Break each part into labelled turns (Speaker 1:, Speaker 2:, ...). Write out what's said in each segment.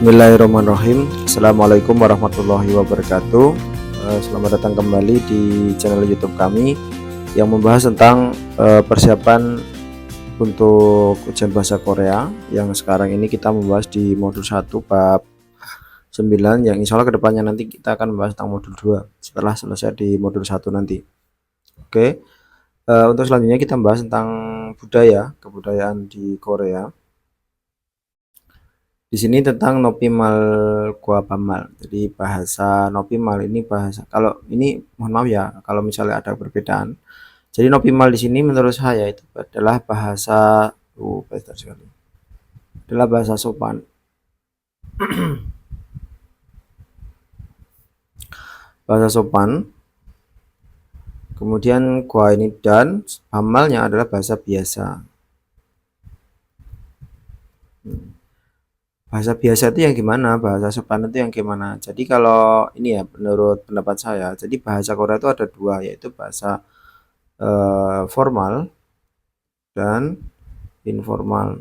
Speaker 1: Bismillahirrahmanirrahim. Assalamualaikum warahmatullahi wabarakatuh. Selamat datang kembali di channel YouTube kami yang membahas tentang persiapan untuk ujian bahasa Korea. Yang sekarang ini kita membahas di modul 1 bab 9, yang insya Allah kedepannya nanti kita akan membahas tentang modul 2 setelah selesai di modul 1 nanti. Oke, untuk selanjutnya kita membahas tentang kebudayaan di Korea. Di sini tentang Nopimal Guapamal. Jadi bahasa Nopimal ini kalau ini mohon maaf ya kalau misalnya ada perbedaan. Jadi Nopimal di sini menurut saya itu adalah bahasa sekali. Adalah bahasa sopan. Bahasa sopan. Kemudian gua ini dan amalnya adalah bahasa biasa. Bahasa biasa itu yang gimana? Bahasa sopan itu yang gimana? Jadi kalau ini ya menurut pendapat saya, jadi bahasa Korea itu ada dua, yaitu bahasa formal dan informal.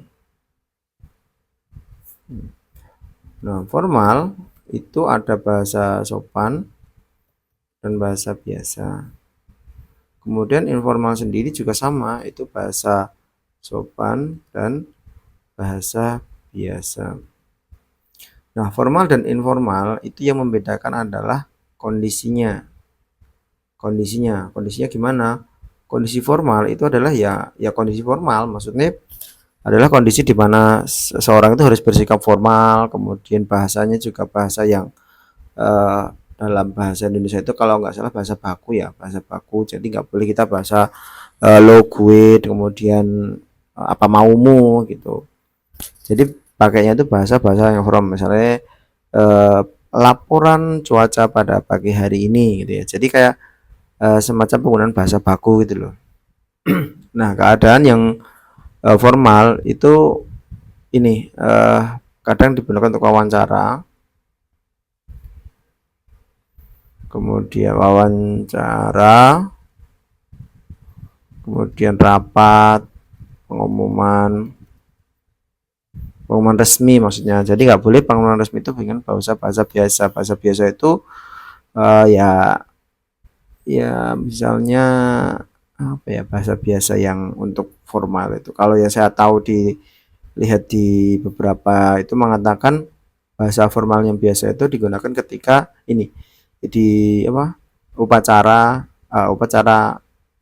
Speaker 1: Nah, formal itu ada bahasa sopan dan bahasa biasa. Kemudian informal sendiri juga sama, itu bahasa sopan dan bahasa biasa. Nah, formal dan informal itu yang membedakan adalah kondisinya. Kondisinya gimana? Kondisi formal itu adalah ya kondisi formal, maksudnya adalah kondisi di mana seseorang itu harus bersikap formal, kemudian bahasanya juga bahasa yang dalam bahasa Indonesia itu kalau nggak salah bahasa baku ya, bahasa baku. Jadi nggak boleh kita bahasa lo gue, kemudian apa maumu gitu. Jadi pakainya itu bahasa-bahasa yang formal, misalnya laporan cuaca pada pagi hari ini gitu ya. Jadi kayak semacam penggunaan bahasa baku gitu loh. Nah, keadaan yang formal itu ini kadang digunakan untuk wawancara, kemudian kemudian rapat, pengumuman resmi maksudnya. Jadi nggak boleh pengumuman resmi itu dengan bahasa biasa. Bahasa biasa itu ya misalnya apa ya, bahasa biasa yang untuk formal itu. Kalau yang saya tahu dilihat di beberapa itu mengatakan bahasa formal yang biasa itu digunakan ketika ini di upacara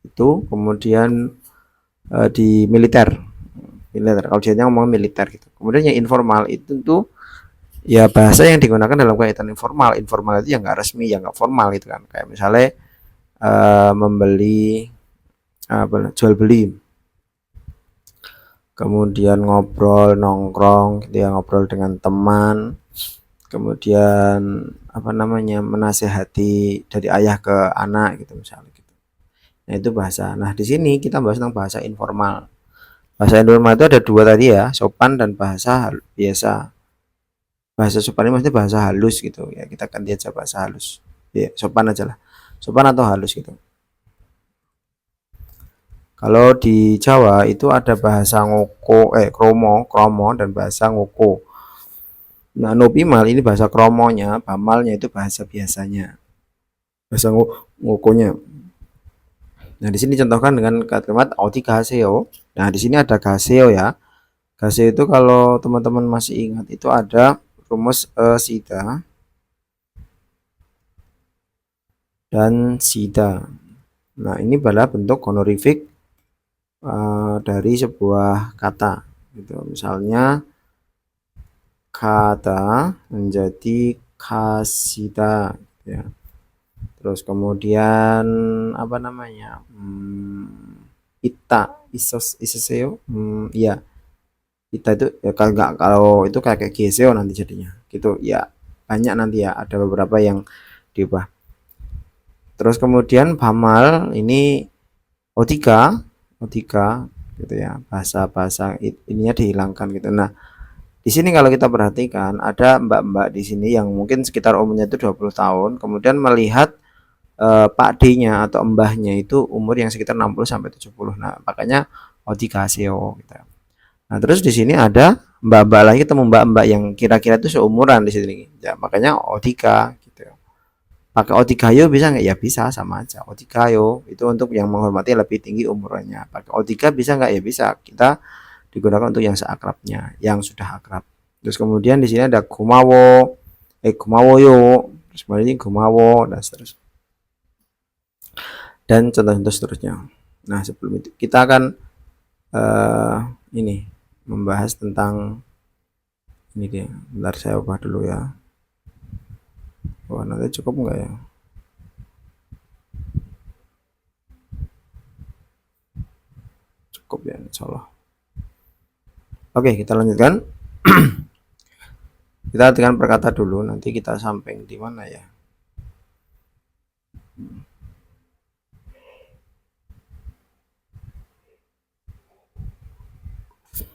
Speaker 1: itu, kemudian di militer. Kalau dia ngomong militer gitu. Kemudian yang informal itu tuh ya bahasa yang digunakan dalam kaitan informal itu yang nggak resmi, yang nggak formal gitu kan, kayak misalnya membeli jual beli, kemudian ngobrol nongkrong gitu ya, ngobrol dengan teman, kemudian menasehati dari ayah ke anak gitu misalnya gitu. Nah, itu bahasa. Nah, di sini kita bahas tentang bahasa informal. Bahasa informal itu ada dua tadi ya, sopan dan bahasa biasa. Bahasa sopan ini maksudnya bahasa halus gitu ya, kita ganti aja bahasa halus ya, sopan aja lah, sopan atau halus gitu. Kalau di Jawa itu ada bahasa kromo dan bahasa ngoko. Nah, nopimal ini bahasa kromonya, pamalnya itu bahasa biasanya, bahasa ngokonya. Nah, di sini contohkan dengan kalimat oti gaseo. Nah, di sini ada gaseo ya. Gaseo itu kalau teman-teman masih ingat itu ada rumus sida dan sida. Nah, ini adalah bentuk honorific dari sebuah kata gitu. Misalnya kata menjadi kasida ya. Terus kemudian ita isoseo ya, ita itu ya, kalau itu kayak geseo nanti jadinya gitu ya, banyak nanti ya, ada beberapa yang diubah. Terus kemudian pamal ini O3 gitu ya, bahasa ininya dihilangkan gitu. Nah, di sini kalau kita perhatikan ada mbak-mbak di sini yang mungkin sekitar umurnya itu 20 tahun, kemudian melihat Pak D-nya atau mbahnya itu umur yang sekitar 60 sampai 70. Nah, makanya Odi Kaseo gitu. Nah, terus di sini ada mbak-mbak lagi, ketemu mbak-mbak yang kira-kira itu seumuran di sini. Ya, makanya O3 gitu. Pakai O3 yo bisa nggak? Ya bisa, sama aja. O3 yo itu untuk yang menghormati lebih tinggi umurnya. Pakai O3 bisa nggak? Ya bisa. Kita digunakan untuk yang seakrabnya, yang sudah akrab. Terus kemudian di sini ada gumawo, gumawo yo, terus kemudian gumawo, dan seterusnya. Dan contoh-contoh seterusnya. Nah, sebelum itu kita akan ini membahas tentang ini dia. Bentar saya ubah dulu ya. Wah, nanti cukup nggak ya? Cukup ya, insya Allah. Oke, kita lanjutkan. Kita dengan perkata dulu, nanti kita sampai di mana ya?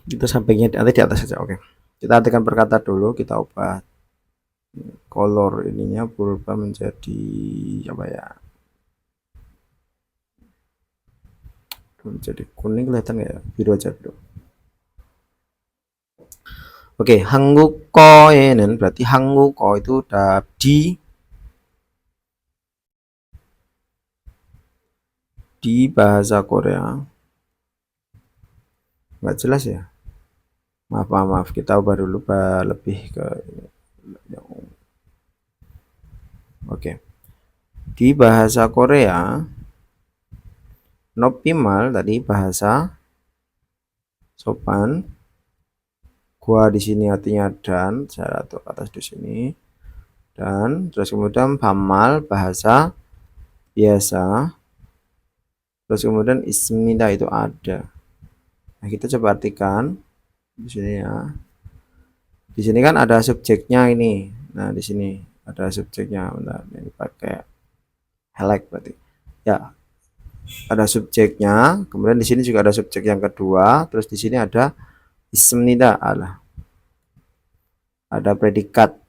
Speaker 1: Kita sampainya nanti di atas saja. Oke, kita artikan perkata dulu, kita ubah color ininya berubah menjadi apa ya, menjadi kuning, kelihatan nggak ya? Biru aja dulu. Oke, 한국어에는 berarti 한국어 itu udah di bahasa Korea. Nggak jelas ya, maaf, kita ubah dulu lebih ke oke. Di bahasa Korea nopimal tadi bahasa sopan, gua di sini artinya dan, saya atur atas di sini, dan terus kemudian pamal bahasa biasa, terus kemudian ismida itu ada. Nah, kita coba artikan di sini ya. Di sini kan ada subjeknya ini. Nah, di sini ada subjeknya. Bentar, ini pakai highlight berarti. Ya, ada subjeknya. Kemudian di sini juga ada subjek yang kedua. Terus di sini ada ismida, ada predikat.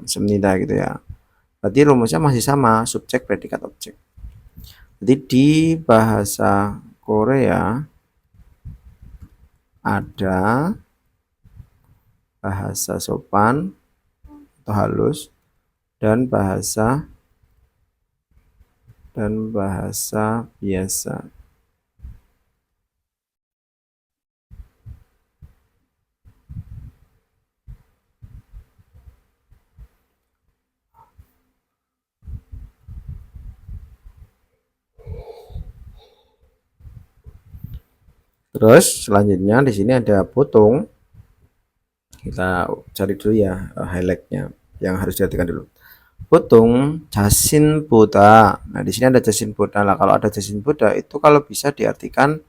Speaker 1: Ismida gitu ya. Berarti rumusnya masih sama, subjek, predikat, objek. Jadi di bahasa Korea ada bahasa sopan atau halus dan bahasa biasa. Terus selanjutnya di sini ada potong. Kita cari dulu ya highlightnya yang harus diartikan dulu. Potong jasin boda. Nah, di sini ada jasin boda lah. Kalau ada jasin boda itu kalau bisa diartikan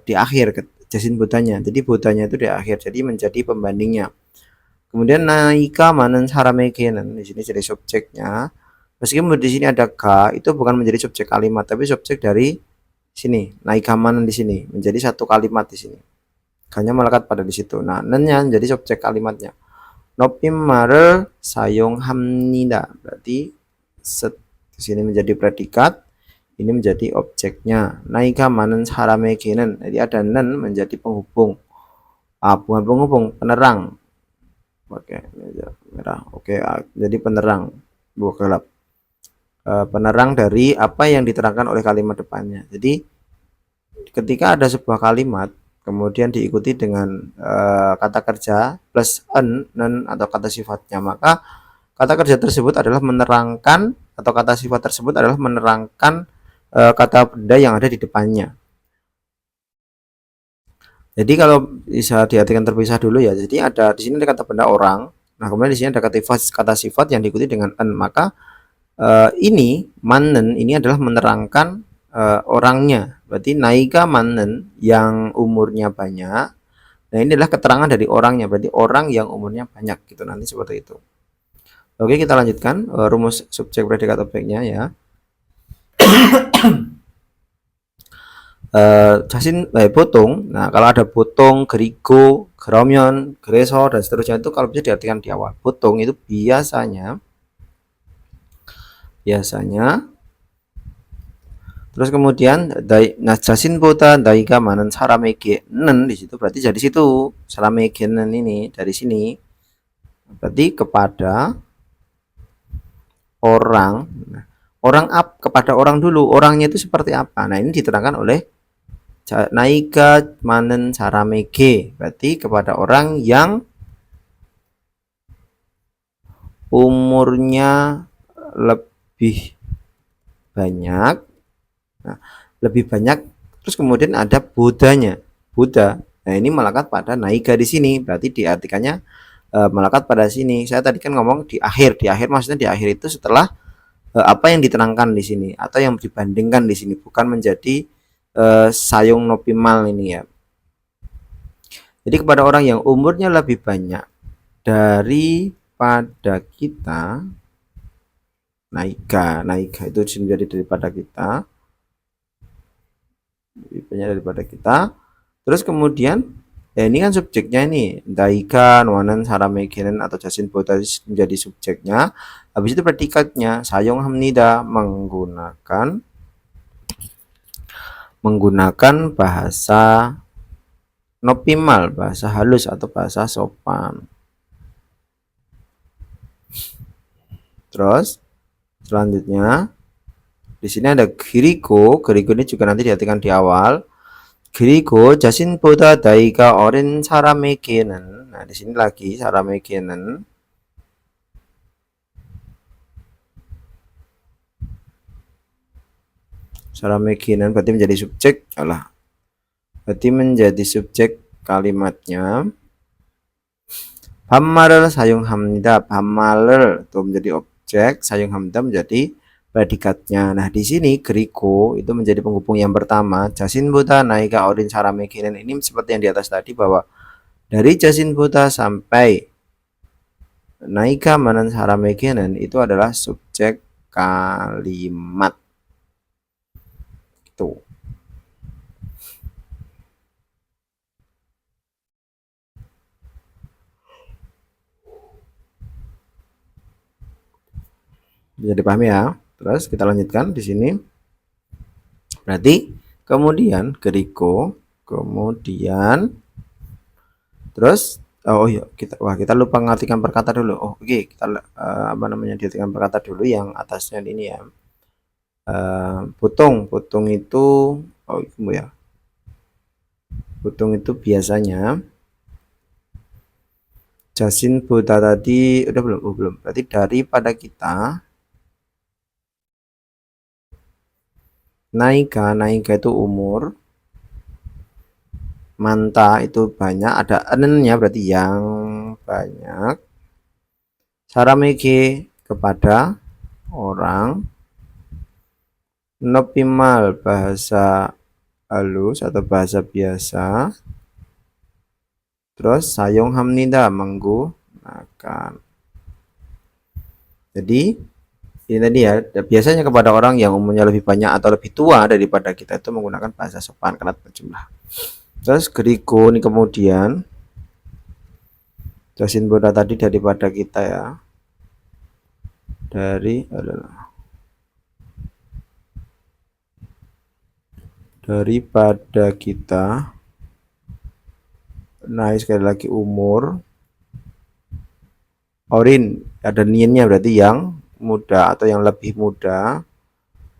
Speaker 1: di akhir jasin bodanya. Jadi bodanya itu di akhir. Jadi menjadi pembandingnya. Kemudian naika manen saramekenen. Di sini jadi subjeknya. Meskipun di sini ada ga, itu bukan menjadi subjek kalimat, tapi subjek dari sini. Naika manen di sini menjadi satu kalimat di sini. Ganya melekat pada di situ. Nah, nennya jadi subjek kalimatnya. Nopim marel sayong hamnida. Berarti di sini menjadi predikat, ini menjadi objeknya. Naika manen saramekenen. Jadi ada nen menjadi penghubung. Bukan penghubung, penerang. Oke, merah. Oke, jadi penerang. Bukan gelap. Penerang dari apa yang diterangkan oleh kalimat depannya. Jadi ketika ada sebuah kalimat kemudian diikuti dengan kata kerja plus nen atau kata sifatnya, maka kata kerja tersebut adalah menerangkan atau kata sifat tersebut adalah menerangkan kata benda yang ada di depannya. Jadi kalau bisa diartikan terpisah dulu ya. Jadi ada di sini ada kata benda orang. Nah, kemudian di sini ada kata sifat yang diikuti dengan en, maka ini manen ini adalah menerangkan orangnya. Berarti naika manen yang umurnya banyak. Nah, ini adalah keterangan dari orangnya. Berarti orang yang umurnya banyak gitu, nanti seperti itu. Oke, kita lanjutkan rumus subjek predikat objeknya ya. 자신 보통. Nah, kalau ada 보통, 그리고, 그러면, 그래서 dan seterusnya itu kalau bisa diartikan di awal. 보통 itu biasanya Terus kemudian jasin 보다 나이가 많은 사람에게는 di situ berarti jadi situ 사람에게는 ini dari sini berarti kepada orang. Kepada orang dulu, orangnya itu seperti apa? Nah, ini diterangkan oleh naika 많은 사람에게 berarti kepada orang yang umurnya lebih banyak. Nah, lebih banyak terus kemudian ada Budanya. Buddha. Nah, ini melekat pada naika di sini. Berarti diartikannya melekat pada sini. Saya tadi kan ngomong di akhir. Di akhir maksudnya di akhir itu setelah apa yang diterangkan di sini atau yang dibandingkan di sini, bukan menjadi sayung nopimal ini ya. Jadi kepada orang yang umurnya lebih banyak daripada kita, naika itu menjadi daripada kita, lebih banyak daripada kita. Terus kemudian ini kan subjeknya ini daika nuanan saramekenen atau jasin boda menjadi subjeknya. Habis itu predikatnya sayong hamnida menggunakan bahasa nopimal, bahasa halus atau bahasa sopan. Terus selanjutnya di sini ada Kiriko ini juga nanti diartikan di awal. 그리고 자신보다 나이가 어린 사람에게는, nah di sini lagi 사람에게는 berarti menjadi subjek, berarti menjadi subjek kalimatnya. 반말을 사용합니다. 반말을 itu menjadi objek, 사용합니다 menjadi predikatnya. Nah, di sini 그리고 itu menjadi penghubung yang pertama. 자신보다 나이가 어린 사람에게는 ini seperti yang di atas tadi bahwa dari 자신보다 sampai 나이가 많은 사람에게는 itu adalah subjek kalimat. Tuh. Bisa dipahami ya. Terus kita lanjutkan di sini. Berarti kemudian Geriko, kemudian terus kita lupa mengartikan perkata dulu. Oke, kita diartikan perkata dulu yang atasnya ini ya. Putung itu ya. Putung itu biasanya jasin buta tadi udah belum? Belum. Berarti daripada kita naika itu umur, manta itu banyak, ada enennya berarti yang banyak, saramege kepada orang, nopimal bahasa halus atau bahasa biasa, terus sayong hamnida menggunakan. Jadi ini tadi ya, biasanya kepada orang yang umurnya lebih banyak atau lebih tua daripada kita itu menggunakan bahasa sopan karena berjumlah. Terus Geriko ini kemudian jasin boda tadi daripada kita ya, daripada kita. Nah, sekali lagi umur, orin ada niennya berarti yang muda atau yang lebih muda.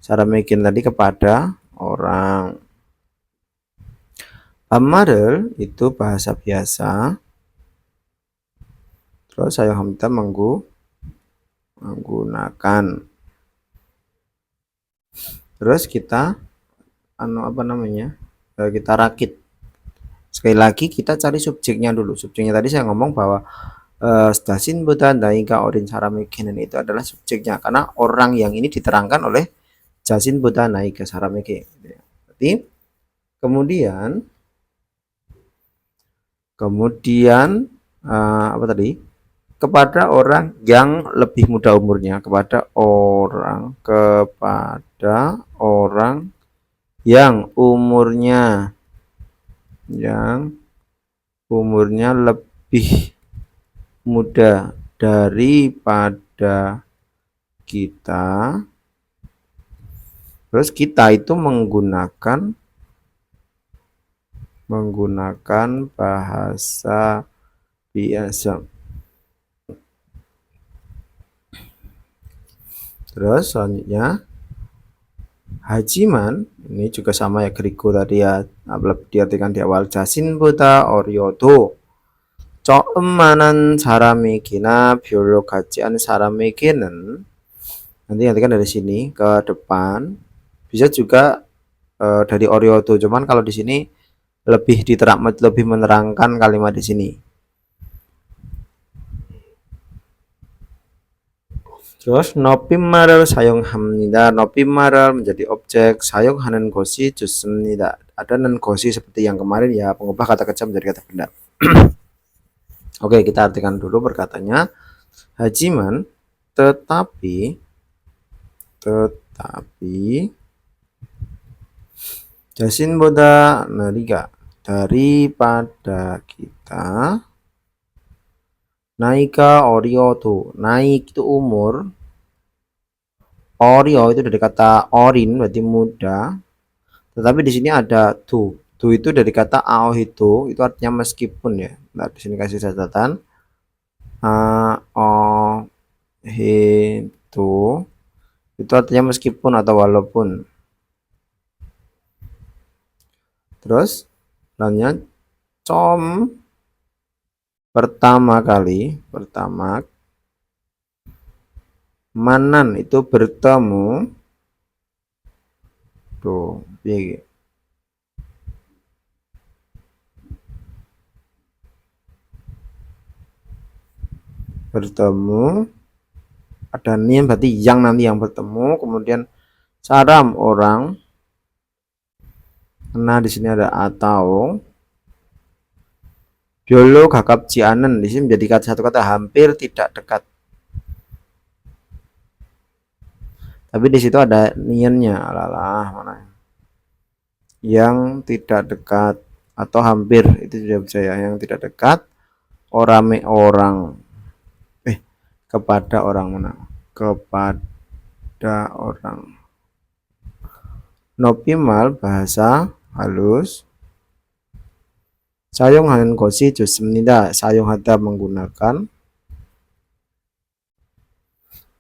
Speaker 1: Saramegin tadi kepada orang. Amarel itu bahasa biasa. Terus saya hamta menggunakan. Terus kita kita rakit. Sekali lagi kita cari subjeknya dulu. Subjeknya tadi saya ngomong bahwa stasin buta daika orin sarameginen itu adalah subjeknya karena orang yang ini diterangkan oleh jasin buta naika saramege. Berarti kemudian apa tadi? Kepada orang yang lebih muda umurnya, kepada orang yang umurnya lebih muda daripada kita, Terus kita itu menggunakan bahasa biasa. Terus selanjutnya Hajiman ini juga sama ya Grigo tadi ya, diartikan di awal 자신보다 어려도 조금만한 사람에게나 별로 같지 않은 사람에게는, nanti artikan dari sini ke depan bisa juga dari oriodo, cuman kalau di sini lebih menerangkan kalimat di sini. Terus 높임말을 사용합니다. 높임말을 menjadi objek, 사용하는 것이 좋습니다. Ada는 것이 seperti yang kemarin ya, pengubah kata kecil menjadi kata benda. Oke, kita artikan dulu perkataannya. Hajiman, tetapi 자신보다 나리가, daripada kita, naika oriodo, naik itu umur, orio itu dari kata orin berarti muda, tetapi di sini ada tu itu dari kata aohito, itu artinya meskipun ya. Nah, di sini kasih catatan aohito itu artinya meskipun atau walaupun. Terus selanjutnya pertama kali, manan itu bertemu, tuh bertemu, ada nim berarti yang nanti yang bertemu, kemudian saram orang, nah di sini ada atau, biolo gagap jianen di sini menjadi satu kata hampir tidak dekat, tapi di situ ada niannya, alalah mana yang tidak dekat atau hampir, itu sudah bisa ya, yang tidak dekat, orang kepada orang mana, kepada orang. Nopimal bahasa halus, 사용하는 것이 좋습니다. 사용하다 menggunakan,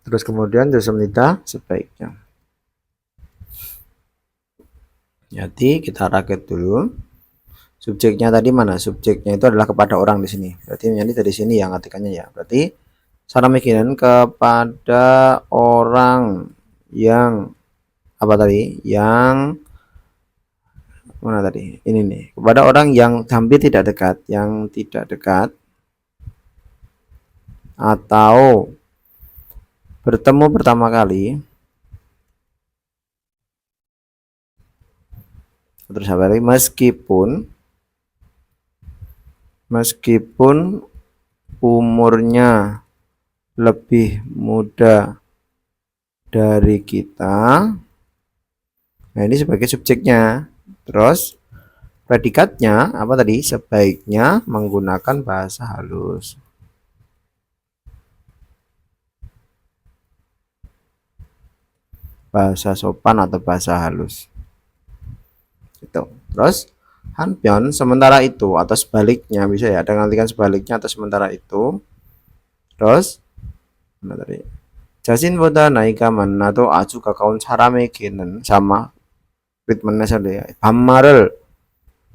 Speaker 1: terus kemudian 좋습니다 sebaiknya. Jadi kita rakit dulu. Subjeknya tadi mana? Subjeknya itu adalah kepada orang di sini. Berarti nanti dari sini yang artikannya ya. Berarti saramikinan kepada orang yang apa tadi? Yang mana tadi? Ini nih. Kepada orang yang hampir tidak dekat, atau bertemu pertama kali. Terus apa lagi? Meskipun umurnya lebih muda dari kita. Nah, ini sebagai subjeknya. Terus predikatnya apa tadi? Sebaiknya menggunakan bahasa halus. Bahasa sopan atau bahasa halus. Itu. Terus hanpion sementara itu atau sebaliknya bisa ya, dengan artikan sebaliknya atau sementara itu. Terus mana tadi? 자신보다 나이가 많아도 아주 가까운 사람에게는 sama ritmenya saja ya. 반말을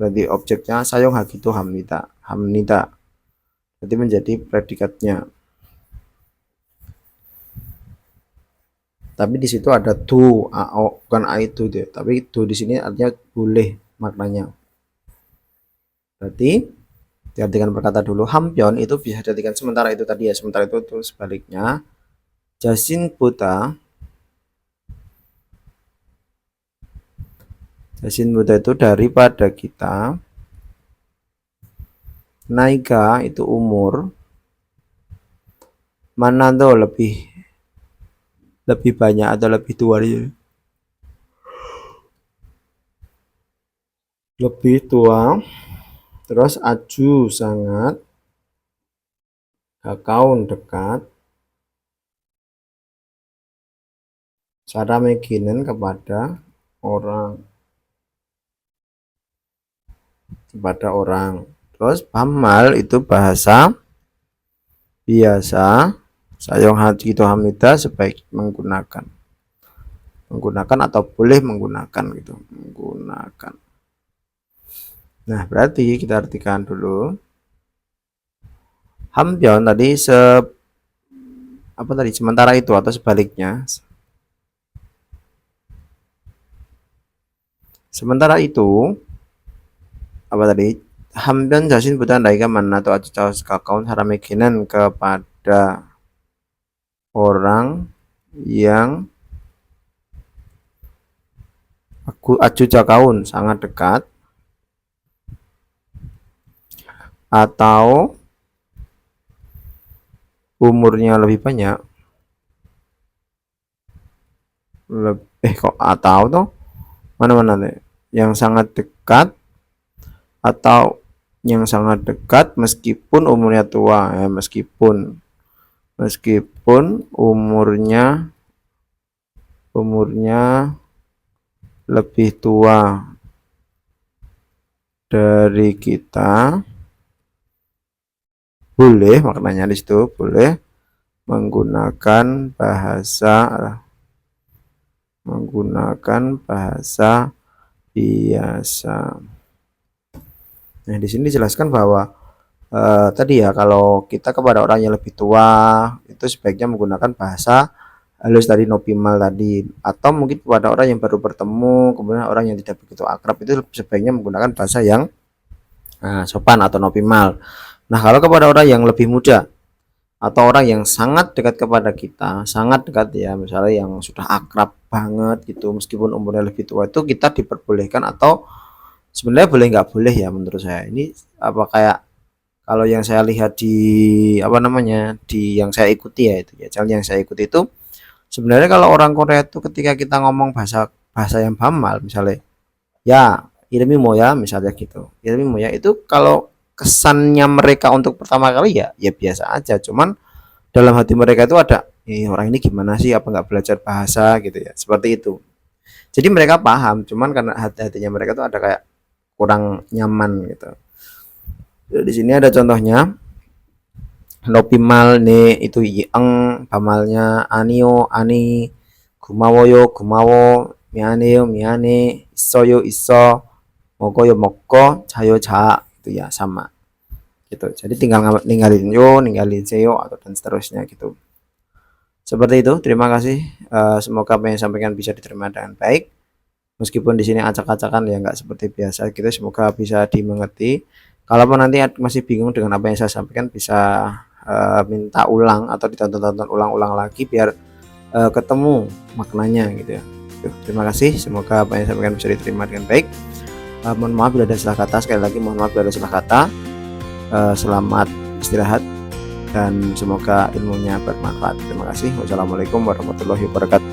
Speaker 1: berarti objeknya 사용하기도 합니다. Jadi menjadi predikatnya. Tapi di situ ada do, bukan a itu deh. Tapi do di sini artinya boleh maknanya. Berarti diartikan perkata dulu. Hampion itu bisa diartikan sementara itu tadi ya. Sementara itu sebaliknya. 자신보다 itu daripada kita. Naika itu umur. Manado lebih banyak atau lebih tua dia. Lebih tua. Terus aju sangat. Kakaun dekat. Cara mekinan kepada orang, kepada orang. Terus bamal itu bahasa biasa. Sayong hati itu hamida sebaik menggunakan atau boleh menggunakan gitu, menggunakan. Nah, berarti kita artikan dulu. Hampion tadi sementara itu atau sebaliknya. Sementara itu apa tadi? Hamdan jasin butan daika mana atau acu caos kakaun haramekinan kepada orang yang aku acu cakaun sangat dekat atau umurnya lebih banyak. Kok atau tuh mana-mana deh, yang sangat dekat atau yang sangat dekat meskipun umurnya tua, meskipun umurnya lebih tua dari kita, boleh, maknanya di situ boleh menggunakan bahasa biasa. Nah, di sini dijelaskan bahwa tadi ya, kalau kita kepada orang yang lebih tua itu sebaiknya menggunakan bahasa halus tadi, nopimal tadi, atau mungkin kepada orang yang baru bertemu, kemudian orang yang tidak begitu akrab itu sebaiknya menggunakan bahasa yang sopan atau nopimal. Nah, kalau kepada orang yang lebih muda atau orang yang sangat dekat kepada kita, sangat dekat ya, misalnya yang sudah akrab banget gitu, meskipun umurnya lebih tua, itu kita diperbolehkan atau sebenarnya boleh nggak boleh ya menurut saya. Ini apa, kayak kalau yang saya lihat di yang saya ikuti ya, itu ya channel yang saya ikuti itu, sebenarnya kalau orang Korea itu ketika kita ngomong bahasa yang bamal, misalnya ya irmi moya misalnya gitu, irmi moya itu kalau kesannya mereka untuk pertama kali ya biasa aja, cuman dalam hati mereka itu ada, orang ini gimana sih, apa nggak belajar bahasa gitu ya, seperti itu. Jadi mereka paham, cuman karena hati-hatinya mereka tuh ada kayak kurang nyaman gitu. Jadi di sini ada contohnya, nopimal ne itu ieng, pamalnya anio ani, gumawoyo gumawo, mianeo miane, isoyo iso, mokoyo moko, cayo ca, itu ya sama gitu. Jadi tinggal ninggalin yo, ninggalin seyo, atau dan seterusnya gitu. Seperti itu. Terima kasih. Semoga apa yang sampaikan bisa diterima dengan baik. Meskipun di sini acak-acakan ya, nggak seperti biasa gitu. Semoga bisa dimengerti. Kalau nanti masih bingung dengan apa yang saya sampaikan, bisa minta ulang atau ditonton ulang-ulang lagi biar ketemu maknanya gitu ya. Terima kasih. Semoga apa yang saya sampaikan bisa diterima dengan baik. Mohon maaf bila ada salah kata. Sekali lagi mohon maaf bila ada salah kata. Selamat istirahat dan semoga ilmunya bermanfaat. Terima kasih. Wassalamualaikum warahmatullahi wabarakatuh.